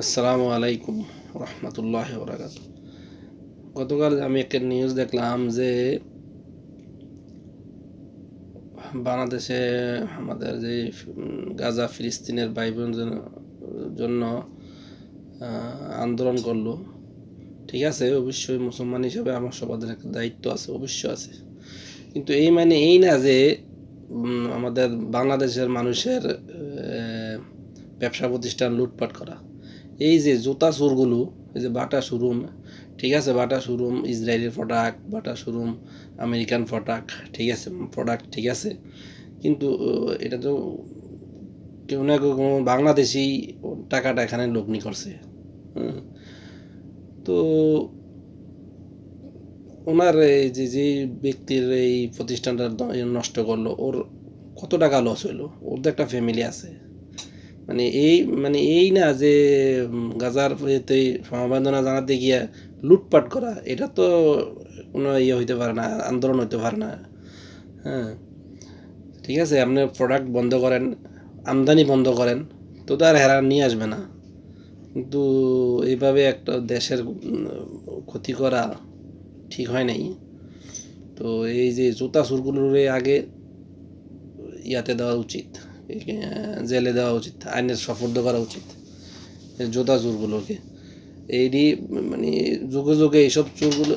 আসসালামু আলাইকুম রহমতুল্লাহ বরাকাত। গতকাল আমি একটা নিউজ দেখলাম যে বাংলাদেশে আমাদের যে গাজা ফিলিস্তিনের ভাই বোনদের জন্য আন্দোলন করলো। ঠিক আছে, অবশ্যই মুসলমান হিসাবে আমার সবাদের একটা দায়িত্ব আছে, অবশ্যই আছে। কিন্তু এই মানে এই না যে আমাদের বাংলাদেশের মানুষের ব্যবসা প্রতিষ্ঠান লুটপাট করা। এই যে জুতা চোরগুলো, এই যে বাটা শোরুম, ঠিক আছে, বাটা শোরুম ইসরায়েলের প্রোডাক্ট, বাটা শোরুম আমেরিকান প্রোডাক্ট, ঠিক আছে, প্রোডাক্ট ঠিক আছে, কিন্তু এটা তো কেউ না কেউ কোনো বাংলাদেশি টাকাটা এখানে লগ্নি করছে। তো ওনার এই যে ব্যক্তির এই প্রতিষ্ঠানটা নষ্ট করলো, ওর কত টাকা লস হইলো, ওর তো একটা ফ্যামিলি আছে। মানে এই না যে গাজার এতে সমবেদনা জানাতে গিয়ে লুটপাট করা, এটা তো কোনো ইয়ে হইতে পারে না, আন্দোলন হইতে পারে না। হ্যাঁ, ঠিক আছে, আপনি প্রোডাক্ট বন্ধ করেন, আমদানি বন্ধ করেন, তো তার হেরা নিয়ে আসবে না। কিন্তু এইভাবে একটা দেশের ক্ষতি করা ঠিক হয় নাই। তো এই যে জুতা চোরগুলোরে আগে ইয়াতে দেওয়া উচিত, জেলে দেওয়া উচিত, আইনের সফর্দ করা উচিত জুতা চোরগুলোকে। এইটি মানে যুগে যুগে এইসব চোরগুলো